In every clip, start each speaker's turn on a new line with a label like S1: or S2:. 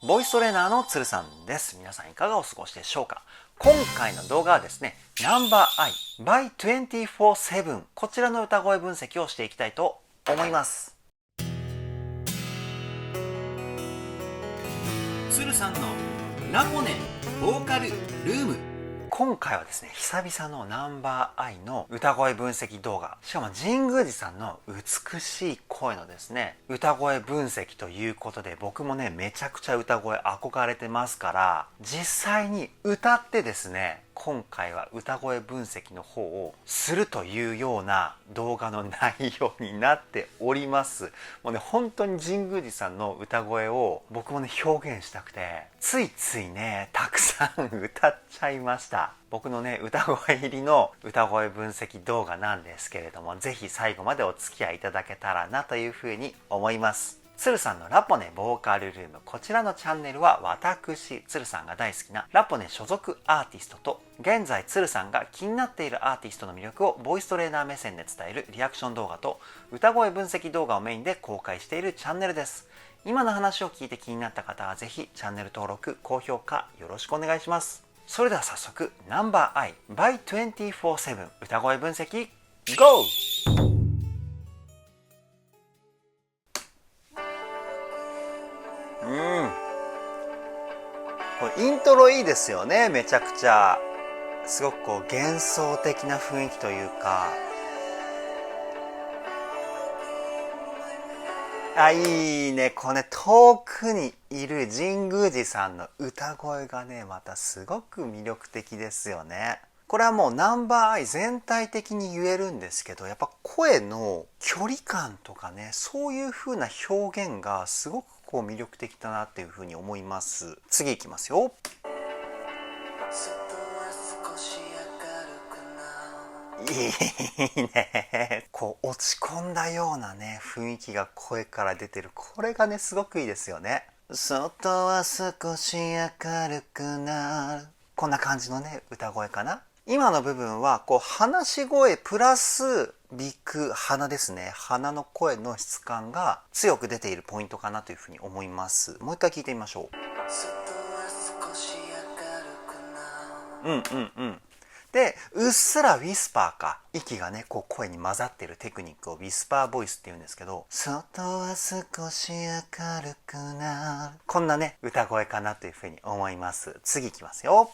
S1: ボイストレーナーのつるさんです。皆さんいかがお過ごしでしょうか。今回の動画はですね、Number I by 247、こちらの歌声分析をしていきたいと思います。つるさんのラポネボーカルルーム。今回はですね、久々のNumber Iの歌声分析動画、しかも神宮寺さんの美しい声のですね、歌声分析ということで、僕もね、めちゃくちゃ歌声憧れてますから、実際に歌ってですね、今回は歌声分析の方をするというような動画の内容になっております。もうね、本当に神宮寺さんの歌声を僕もね、表現したくて、ついついね、たくさん歌っちゃいました。僕のね、歌声入りの歌声分析動画なんですけれども、ぜひ最後までお付き合いいただけたらなというふうに思います。つるさんのラポネボーカルルーム、こちらのチャンネルは私つるさんが大好きなラポネ所属アーティストと、現在つるさんが気になっているアーティストの魅力をボイストレーナー目線で伝えるリアクション動画と歌声分析動画をメインで公開しているチャンネルです。今の話を聞いて気になった方はぜひチャンネル登録、高評価よろしくお願いします。それでは早速 Number I by 247歌声分析 GO!これイントロいいですよね。めちゃくちゃすごくこう幻想的な雰囲気というか、いいね。これね、遠くにいる神宮寺さんの歌声がね、またすごく魅力的ですよね。これはもうナンバーアイ全体的に言えるんですけど、やっぱ声の距離感とかね、そういう風な表現がすごくこう魅力的だなっていう風に思います。次いきますよ。いいね。こう落ち込んだようなね、雰囲気が声から出てる。これがね、すごくいいですよね。外は少し明るくなる。こんな感じのね、歌声かな。今の部分はこう話し声プラス鼻腔、鼻ですね。鼻の声の質感が強く出ているポイントかなというふうに思います。もう一回聞いてみましょう。で、うっすらウィスパーか。息がね、こう声に混ざってるテクニックをウィスパーボイスって言うんですけど、外は少し明るくなる。こんなね、歌声かなというふうに思います。次いきますよ。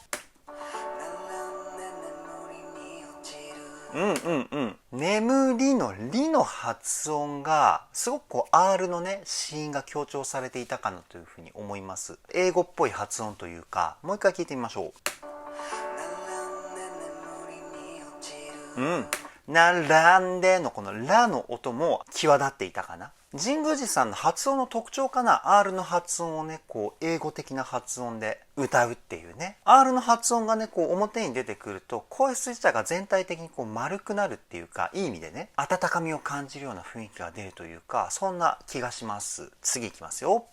S1: 眠りのりの発音がすごくこう R のね子音が強調されていたかなというふうに思います。英語っぽい発音というか、もう一回聞いてみましょう。並んでのこのラの音も際立っていたかな。神宮寺さんの発音の特徴かな。 R の発音をねこう英語的な発音で歌うっていうね。 R の発音がねこう表に出てくると声質自体が全体的にこう丸くなるっていうか、いい意味でね温かみを感じるような雰囲気が出るというか、そんな気がします。次いきますよ。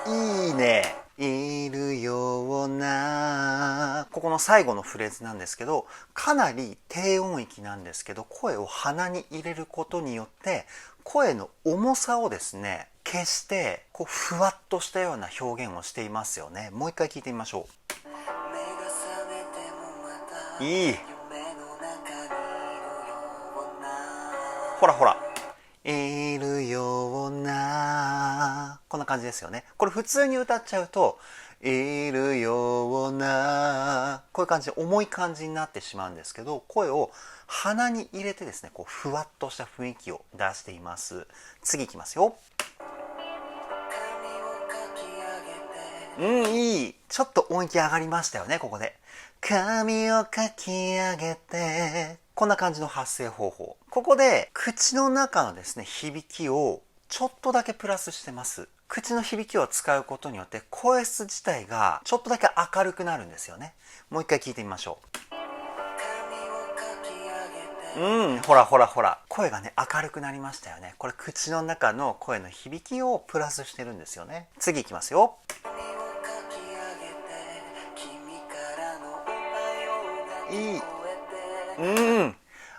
S1: いいね。いるような、ここの最後のフレーズなんですけど、かなり低音域なんですけど、声を鼻に入れることによって声の重さをですね消して、こうふわっとしたような表現をしていますよね。もう一回聞いてみましょう。いい。ほらほら、いるような、こんな感じですよね。これ普通に歌っちゃうと、いるような、こういう感じで重い感じになってしまうんですけど、声を鼻に入れてですね、こうふわっとした雰囲気を出しています。次いきますよ。いい。ちょっと音域上がりましたよね、ここで。髪をかき上げて、こんな感じの発声方法。ここで口の中のですね響きをちょっとだけプラスしてます。口の響きを使うことによって声質自体がちょっとだけ明るくなるんですよね。もう一回聞いてみましょう。ほらほらほら、声がね明るくなりましたよね。これ口の中の声の響きをプラスしてるんですよね。次いきますよ。いい。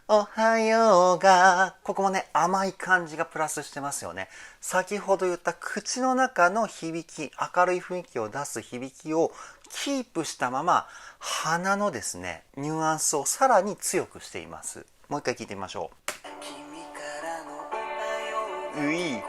S1: おはようが、ここもね、甘い感じがプラスしてますよね。先ほど言った口の中の響き、明るい雰囲気を出す響きをキープしたまま、鼻のですね、ニュアンスをさらに強くしています。もう一回聞いてみましょう。い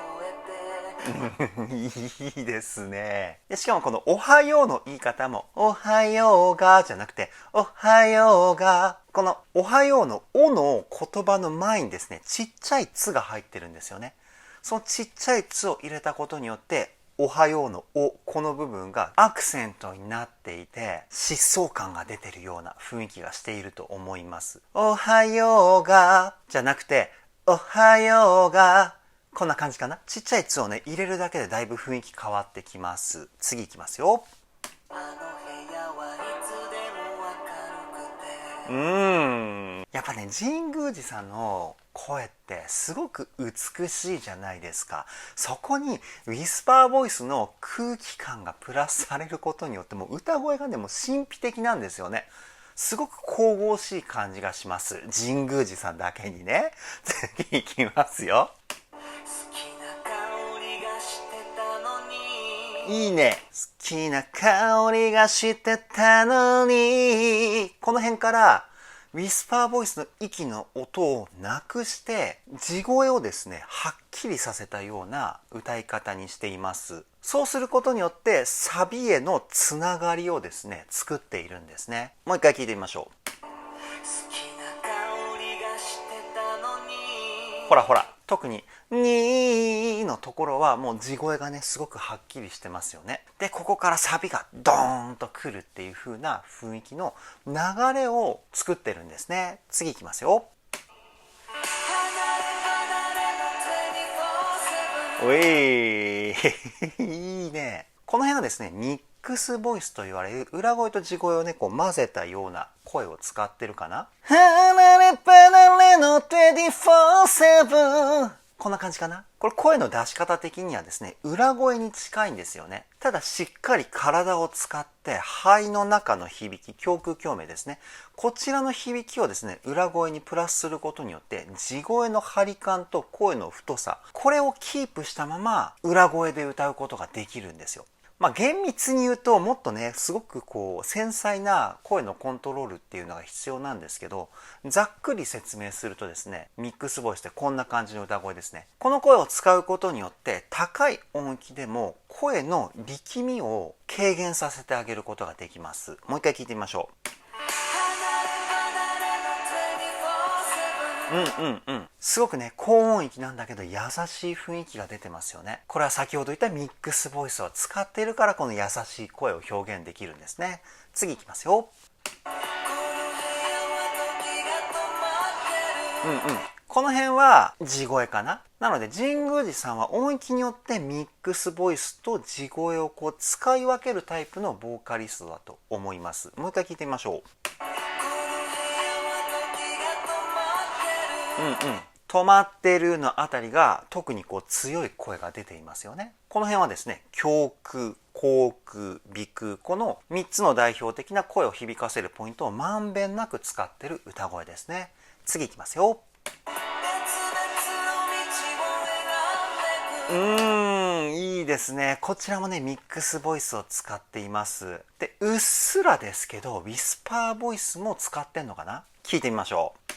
S1: いですね。で、しかもこのおはようの言い方も、おはようがじゃなくて、おはようが。このおはようのおの言葉の前にですね、ちっちゃいつが入ってるんですよね。そのちっちゃいつを入れたことによって、おはようのお、この部分がアクセントになっていて、疾走感が出てるような雰囲気がしていると思います。おはようがじゃなくて、おはようが。こんな感じかな。ちっちゃい「つ」をね入れるだけでだいぶ雰囲気変わってきます。次いきますよ。やっぱね、神宮寺さんの声ってすごく美しいじゃないですか。そこにウィスパーボイスの空気感がプラスされることによってもう歌声がねもう神秘的なんですよね。すごく神々しい感じがします。神宮寺さんだけにね。次いきますよ。いいね。好きな香りがしてたのに。この辺からウィスパーボイスの息の音をなくして地声をですねはっきりさせたような歌い方にしています。そうすることによってサビへのつながりをですね作っているんですね。もう一回聞いてみましょう。ほらほら、特に「に」のところはもう地声がねすごくはっきりしてますよね。でここからサビがドーンとくるっていう風な雰囲気の流れを作ってるんですね。次いきますよ。おいいいね。この辺はですねミックスボイスと言われる裏声と地声をねこう混ぜたような声を使ってるかな。離れ離れの24/7、こんな感じかな。これ声の出し方的にはですね裏声に近いんですよね。ただしっかり体を使って肺の中の響き、胸腔共鳴ですね、こちらの響きをですね裏声にプラスすることによって地声の張り感と声の太さ、これをキープしたまま裏声で歌うことができるんですよ。厳密に言うともっとねすごくこう繊細な声のコントロールっていうのが必要なんですけど、ざっくり説明するとですねミックスボイスってこんな感じの歌声ですね。この声を使うことによって高い音域でも声の力みを軽減させてあげることができます。もう一回聞いてみましょう。すごくね高音域なんだけど優しい雰囲気が出てますよね。これは先ほど言ったミックスボイスを使っているからこの優しい声を表現できるんですね。次いきますよ。この辺は地声かな。なので神宮寺さんは音域によってミックスボイスと地声をこう使い分けるタイプのボーカリストだと思います。もう一回聞いてみましょう。止まってるのあたりが特にこう強い声が出ていますよね。この辺はですね胸腔、口腔、鼻腔、この3つの代表的な声を響かせるポイントをまんべんなく使ってる歌声ですね。次いきますよ。いいですね。こちらもねミックスボイスを使っています。でうっすらですけどウィスパーボイスも使ってんのかな。聞いてみましょう。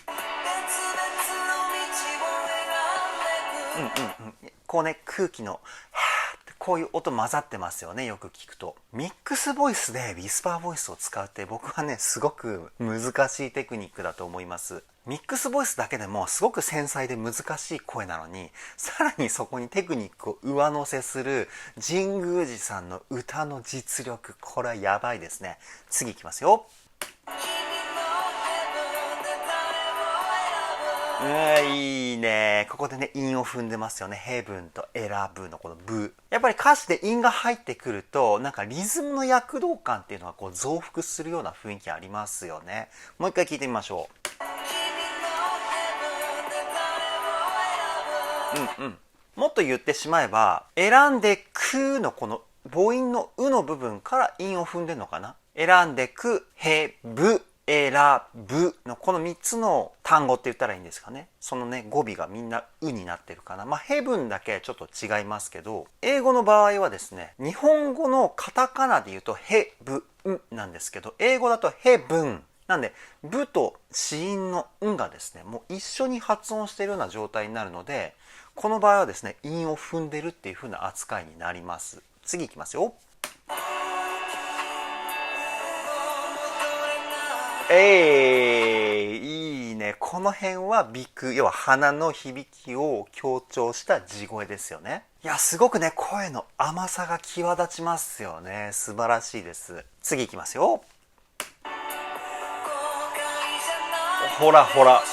S1: こうね空気のはーってこういう音混ざってますよね。よく聞くとミックスボイスでウィスパーボイスを使うって僕はねすごく難しいテクニックだと思います。ミックスボイスだけでもすごく繊細で難しい声なのにさらにそこにテクニックを上乗せする神宮寺さんの歌の実力、これはやばいですね。次いきますよ。いいね。ここでね韻を踏んでますよね。ヘブンと選ぶのこのブ。やっぱり歌詞で韻が入ってくるとなんかリズムの躍動感っていうのがこう増幅するような雰囲気ありますよね。もう一回聞いてみましょう。もっと言ってしまえば選んでくのこの母音のうの部分から韻を踏んでるのかな。選んでくへぶ選ぶのこの3つの単語って言ったらいいんですかね。そのね語尾がみんなうになってるかな。ヘブンだけちょっと違いますけど、英語の場合はですね、日本語のカタカナで言うとヘブンなんですけど、英語だとヘブンなんで、ブと子音のんがですね、もう一緒に発音しているような状態になるので、この場合はですね、韻を踏んでるっていう風な扱いになります。次いきますよ。いいね。この辺は鼻腔、要は鼻の響きを強調した地声ですよね。いや、すごくね、声の甘さが際立ちますよね。素晴らしいです。次いきますよ。ほらほら。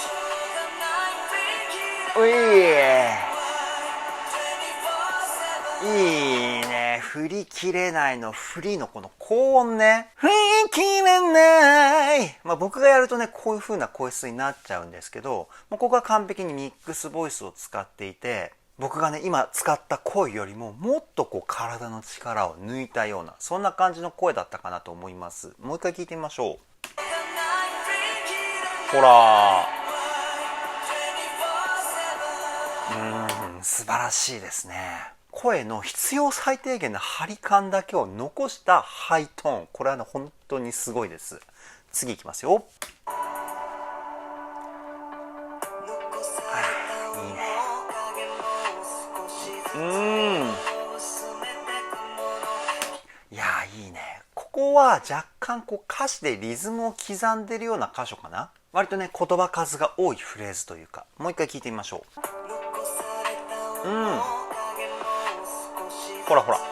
S1: いいね。振り切れないの振りのこの高音ね。振り切れない。僕がやるとね、こういう風な声質になっちゃうんですけど、ここは完璧にミックスボイスを使っていて、僕がね、今使った声よりももっとこう体の力を抜いたような、そんな感じの声だったかなと思います。もう一回聞いてみましょう。ほら素晴らしいですね。声の必要最低限の張り感だけを残したハイトーン、これはね本当にすごいです。次いきますよ。いいね。いやいいね。ここは若干こう歌詞でリズムを刻んでるような箇所かな。割とね言葉数が多いフレーズというか、もう一回聞いてみましょう。ほらほら、ほ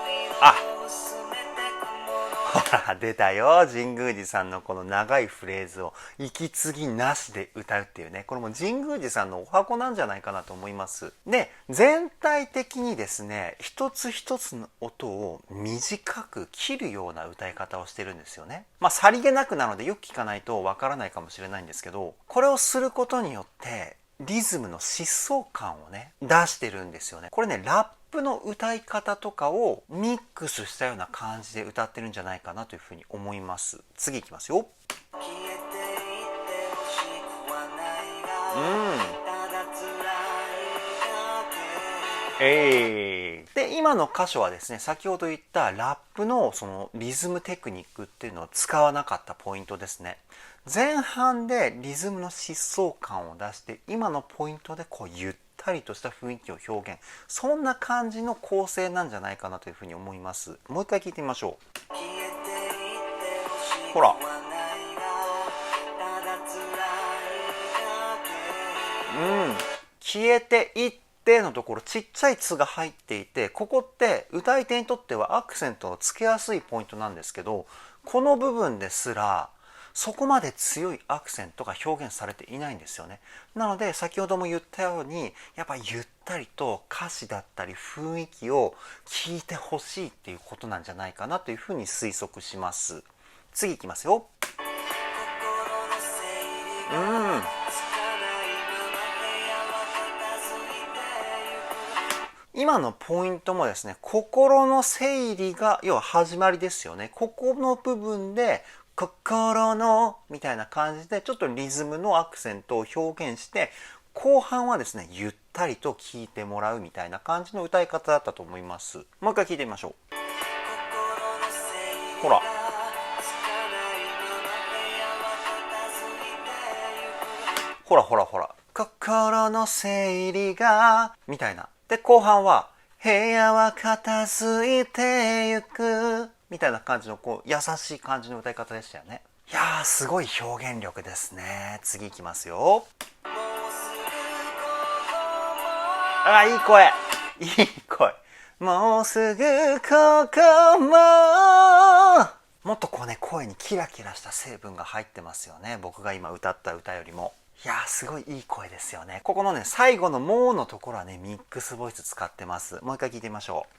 S1: ら出たよ。神宮寺さんのこの長いフレーズを息継ぎなしで歌うっていうね、これも神宮寺さんのお箱なんじゃないかなと思います。で、全体的にですね、一つ一つの音を短く切るような歌い方をしてるんですよね。さりげなくなのでよく聞かないとわからないかもしれないんですけど、これをすることによってリズムの疾走感をね出してるんですよね。これね、ラップの歌い方とかをミックスしたような感じで歌ってるんじゃないかなというふうに思います。次いきますよ。で、今の箇所はですね、先ほど言ったラップのそのリズムテクニックっていうのを使わなかったポイントですね。前半でリズムの疾走感を出して、今のポイントでこうゆったりとした雰囲気を表現、そんな感じの構成なんじゃないかなというふうに思います。もう一回聞いてみましょう。ほら、消えていってのところちっちゃい「つ」が入っていて、ここって歌い手にとってはアクセントをつけやすいポイントなんですけど、この部分ですらそこまで強いアクセントが表現されていないんですよね。なので先ほども言ったように、やっぱりゆったりと歌詞だったり雰囲気を聞いてほしいっていうことなんじゃないかなというふうに推測します。次いきますよ。今のポイントもですね、心の整理が要は始まりですよね。ここの部分で心のみたいな感じでちょっとリズムのアクセントを表現して、後半はですねゆったりと聴いてもらうみたいな感じの歌い方だったと思います。もう一回聴いてみましょう。ほら、ほらほらほら、心の整理がみたいな。で、後半は部屋は片付いてゆくみたいな感じのこう優しい感じの歌い方でしたよね。いやー、すごい表現力ですね。次いきますよ。いい声、いい声。もうすぐここも、もっとこうね、声にキラキラした成分が入ってますよね。僕が今歌った歌よりも。いやー、すごいいい声ですよね。ここのね最後のもうのところはねミックスボイス使ってます。もう一回聞いてみましょう。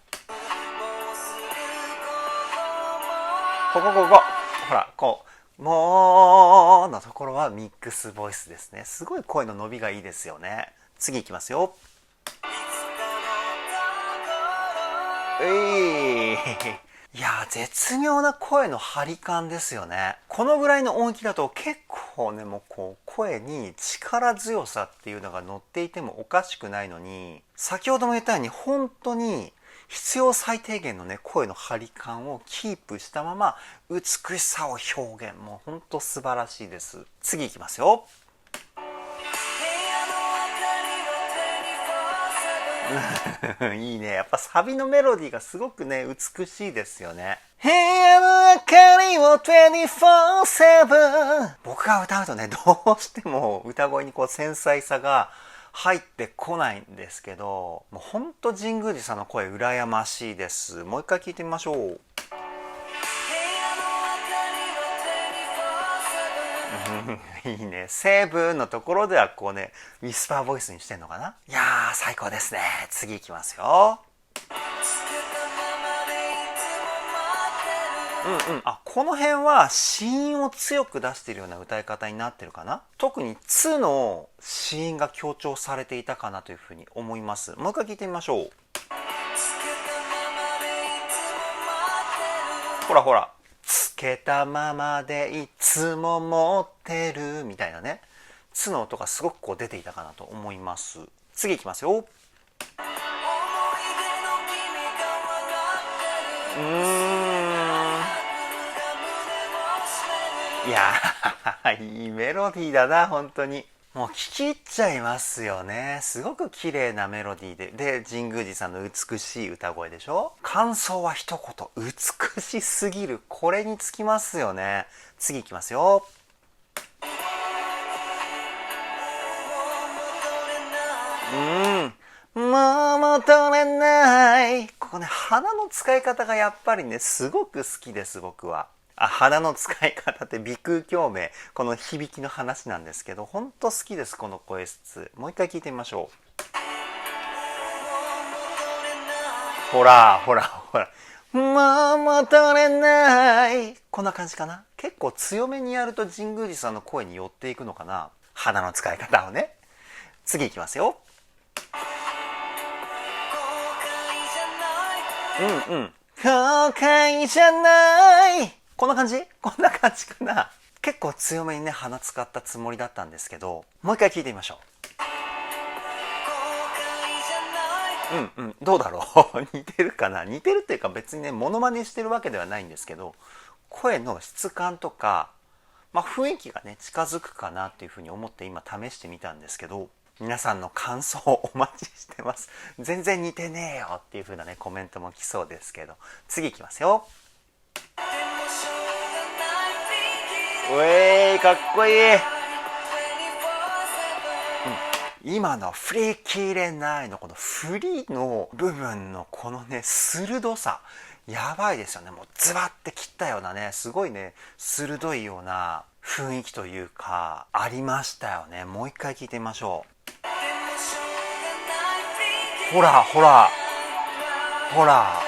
S1: ここほら、こうもうのところはミックスボイスですね。すごい声の伸びがいいですよね。次いきますよ。いいやー、絶妙な声の張り感ですよね。このぐらいの音域だと結構ね、もうこう声に力強さっていうのが乗っていてもおかしくないのに、先ほども言ったように本当に必要最低限のね、声の張り感をキープしたまま美しさを表現。もう本当素晴らしいです。次いきますよ。いいね。やっぱサビのメロディーがすごくね、美しいですよね。部屋の明かりを24/7。僕が歌うとね、どうしても歌声にこう繊細さが入ってこないんですけど、もうほんと神宮寺さんの声羨ましいです。もう一回聞いてみましょう。いいね。セブンのところではこうね、ウィスパーボイスにしてんのかな。いやー、最高ですね。次いきますよ。あ、この辺は子音を強く出しているような歌い方になってるかな。特につの子音が強調されていたかなというふうに思います。もう一回聞いてみましょう。ほらほら。つけたままでいつも持ってるみたいなね。つの音がすごくこう出ていたかなと思います。次いきますよ。いやー、いいメロディーだな、本当に。もう聴き入っちゃいますよね。すごく綺麗なメロディーで、神宮寺さんの美しい歌声でしょ。感想は一言、美しすぎる。これにつきますよね。次いきますよ。もう戻れない。ここね、鼻の使い方がやっぱりね、すごく好きです、僕は。鼻の使い方って鼻腔共鳴、この響きの話なんですけど、ほんと好きです、この声質。もう一回聞いてみましょう。ほらほらほら。もう戻れない。こんな感じかな。結構強めにやると神宮寺さんの声に寄っていくのかな。鼻の使い方をね。次いきますよ。後悔じゃない。こんな感じかな。結構強めにね、鼻使ったつもりだったんですけど、もう一回聞いてみましょう。どうだろう。似てるかな。似てるっていうか別にね、モノマネしてるわけではないんですけど、声の質感とか、雰囲気がね、近づくかなっていうふうに思って今試してみたんですけど、皆さんの感想をお待ちしてます。全然似てねえよっていう風なね、コメントも来そうですけど、次いきますよ。かっこいい。今の振り切れないのこの振りの部分のこのね、鋭さ、やばいですよね。もうズバッて切ったようなね、すごいね、鋭いような雰囲気というかありましたよね。もう一回聞いてみましょう。ほらほらほら。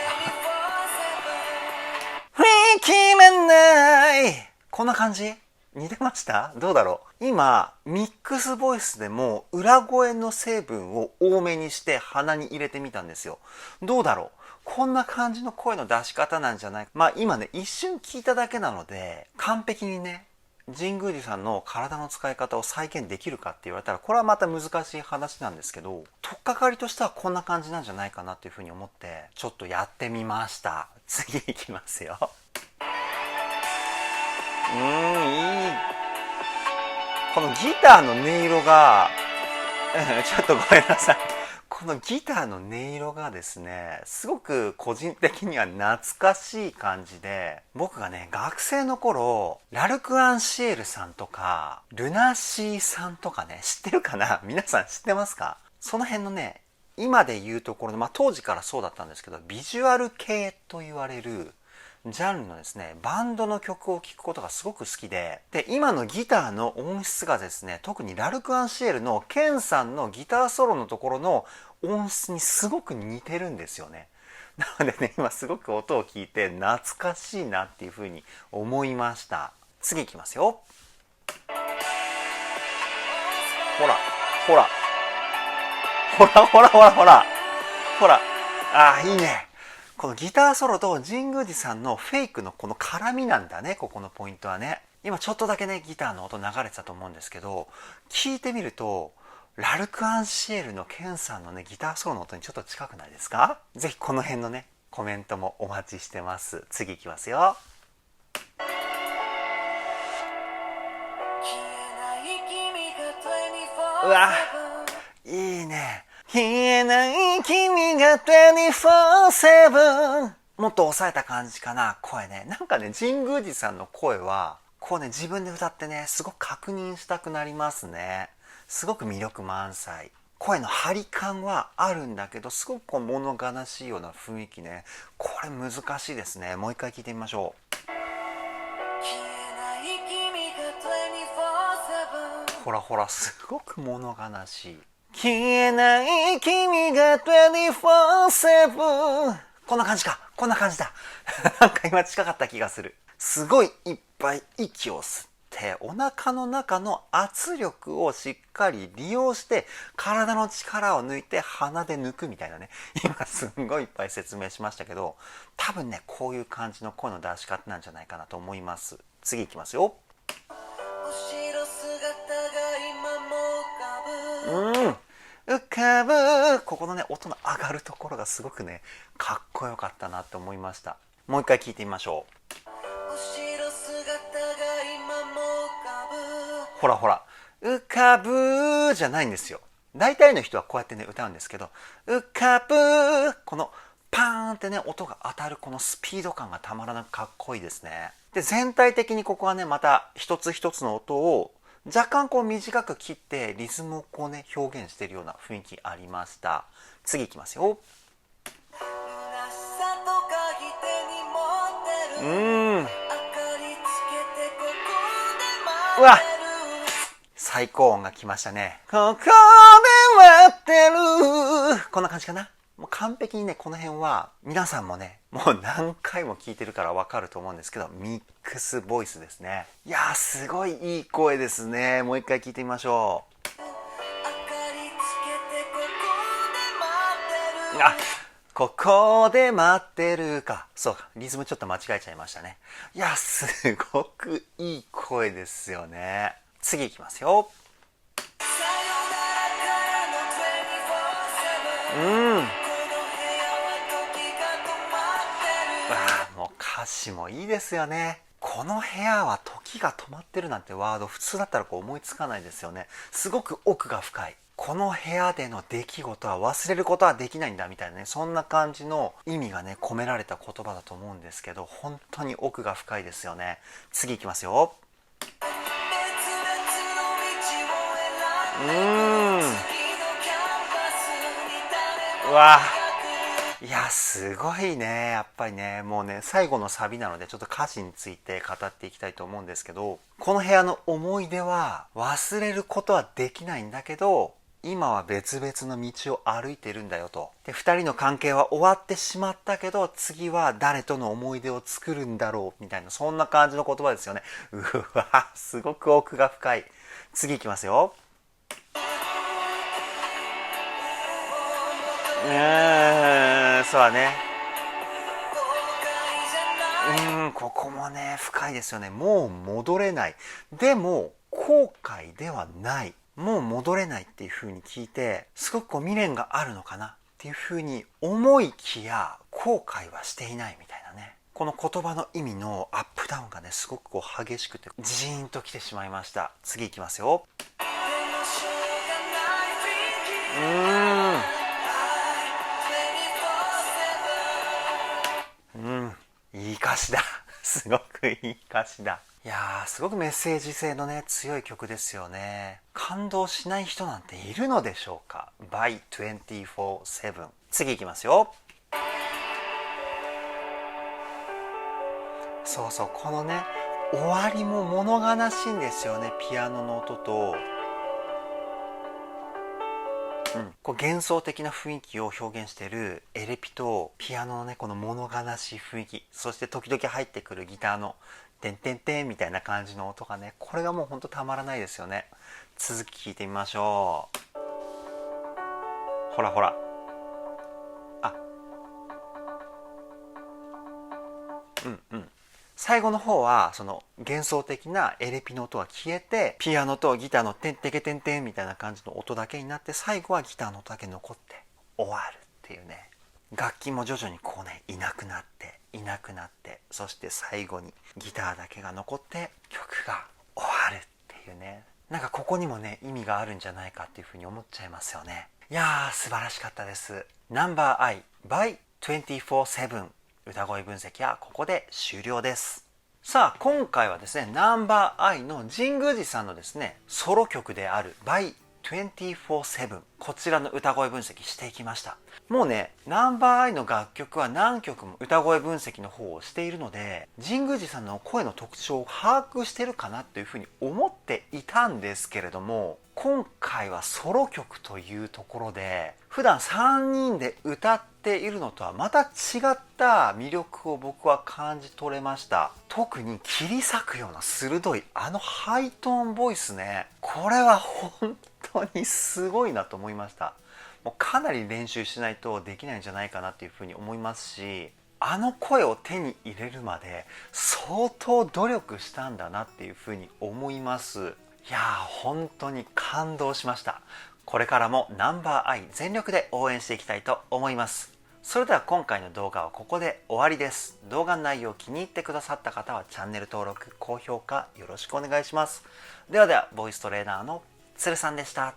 S1: 振り切れない。こんな感じ？似てました？どうだろう。今ミックスボイスでも裏声の成分を多めにして鼻に入れてみたんですよ。どうだろう。こんな感じの声の出し方なんじゃないか。今ね、一瞬聞いただけなので完璧にね、神宮寺さんの体の使い方を再現できるかって言われたら、これはまた難しい話なんですけど、取っかかりとしてはこんな感じなんじゃないかなっていうふうに思ってちょっとやってみました。次いきますよ。いい。このギターの音色がちょっとごめんなさい。このギターの音色がですね、すごく個人的には懐かしい感じで、僕がね、学生の頃、ラルク・アンシエルさんとか、ルナシーさんとかね、知ってるかな？皆さん知ってますか？その辺のね、今で言うところの、当時からそうだったんですけど、ビジュアル系と言われる、ジャンルのですね、バンドの曲を聴くことがすごく好きで、今のギターの音質がですね、特にラルク・アンシエルのケンさんのギターソロのところの音質にすごく似てるんですよね。なのでね、今すごく音を聞いて懐かしいなっていうふうに思いました。次いきますよ。ほら、ほら。ほらほらほらほら。ほら。いいね。このギターソロと神宮寺さんのフェイクのこの絡みなんだね、ここのポイントはね。今ちょっとだけねギターの音流れてたと思うんですけど、聞いてみるとラルク・アンシエルのケンさんのねギターソロの音にちょっと近くないですか？ぜひこの辺のねコメントもお待ちしてます。次いきますよ。うわ、いいね。消えない君が24/7。もっと抑えた感じかな、声ね。なんかね、神宮寺さんの声はこうね、自分で歌ってね、すごく確認したくなりますね。すごく魅力満載。声の張り感はあるんだけど、すごくこう物悲しいような雰囲気ね。これ難しいですね。もう一回聞いてみましょう。ほらほら、すごく物悲しい。消えない君が24/7。こんな感じか。こんな感じだ。なんか今近かった気がする。すごいいっぱい息を吸って、お腹の中の圧力をしっかり利用して体の力を抜いて鼻で抜くみたいなね。今すんごいいっぱい説明しましたけど、多分ねこういう感じの声の出し方なんじゃないかなと思います。次いきますよ。浮かぶ。ここのね音の上がるところがすごくねかっこよかったなって思いました。もう一回聞いてみましょう。ほらほら、浮かぶじゃないんですよ。大体の人はこうやってね歌うんですけど、浮かぶ、このパーンってね音が当たるこのスピード感がたまらなくかっこいいですね。で全体的にここはねまた一つ一つの音を若干こう短く切ってリズムをこうね表現しているような雰囲気ありました。次いきますよ。うわ、最高音が来ましたね。ここで待ってる。こんな感じかな。もう完璧にねこの辺は皆さんもねもう何回も聞いてるから分かると思うんですけど、ミックスボイスですね。いやーすごいいい声ですね。もう一回聞いてみましょう。あ、ここで待ってるか。そうか、リズムちょっと間違えちゃいましたね。いやすごくいい声ですよね。次いきますよ。もう歌詞もいいですよね。この部屋は時が止まってるなんてワード普通だったらこう思いつかないですよね。すごく奥が深い。この部屋での出来事は忘れることはできないんだみたいなね、そんな感じの意味がね込められた言葉だと思うんですけど、本当に奥が深いですよね。次いきますよ。うわ、いやすごいね。やっぱりねもうね最後のサビなのでちょっと歌詞について語っていきたいと思うんですけど、この部屋の思い出は忘れることはできないんだけど今は別々の道を歩いてるんだよと。で2人の関係は終わってしまったけど次は誰との思い出を作るんだろうみたいな、そんな感じの言葉ですよね。うわすごく奥が深い。次いきますよ。そうだね。ここもね深いですよね。もう戻れない。でも後悔ではない。もう戻れないっていう風に聞いて、すごくこう未練があるのかなっていう風に思いきや後悔はしていないみたいなね。この言葉の意味のアップダウンがねすごくこう激しくてジーンときてしまいました。次いきますよ。いい歌詞だ。すごくいい歌詞だ。いやーすごくメッセージ性のね強い曲ですよね。感動しない人なんているのでしょうか。 by 24/7。次いきますよ。そうそう、このね終わりも物悲しいんですよね。ピアノの音とこう幻想的な雰囲気を表現しているエレピとピアノのねこの物悲しい雰囲気、そして時々入ってくるギターのてんてんてんみたいな感じの音がね、これがもうほんとたまらないですよね。続き聞いてみましょう。ほらほら、あ、最後の方はその幻想的なエレピの音が消えて、ピアノとギターのテンテケテンテンみたいな感じの音だけになって、最後はギターの音だけ残って終わるっていうね。楽器も徐々にこうね、いなくなっていなくなって、そして最後にギターだけが残って曲が終わるっていうね。なんかここにもね、意味があるんじゃないかっていうふうに思っちゃいますよね。いやー、素晴らしかったです。Number I by 24/7歌声分析はここで終了です。さあ、今回はですね、Number Iの神宮寺さんのですね、ソロ曲である by 24/7、こちらの歌声分析していきました。もうね、Number Iの楽曲は何曲も歌声分析の方をしているので、神宮寺さんの声の特徴を把握してるかなというふうに思っていたんですけれども、今回はソロ曲というところで、普段3人で歌っているのとはまた違った魅力を僕は感じ取れました。特に切り裂くような鋭いあのハイトーンボイスね、これは本当にすごいなと思いました。もうかなり練習しないとできないんじゃないかなっていうふうに思いますし、あの声を手に入れるまで相当努力したんだなっていうふうに思います。いやー、本当に感動しました。これからもNumber I全力で応援していきたいと思います。それでは今回の動画はここで終わりです。動画の内容を気に入ってくださった方はチャンネル登録、高評価よろしくお願いします。ではでは、ボイストレーナーのつるさんでした。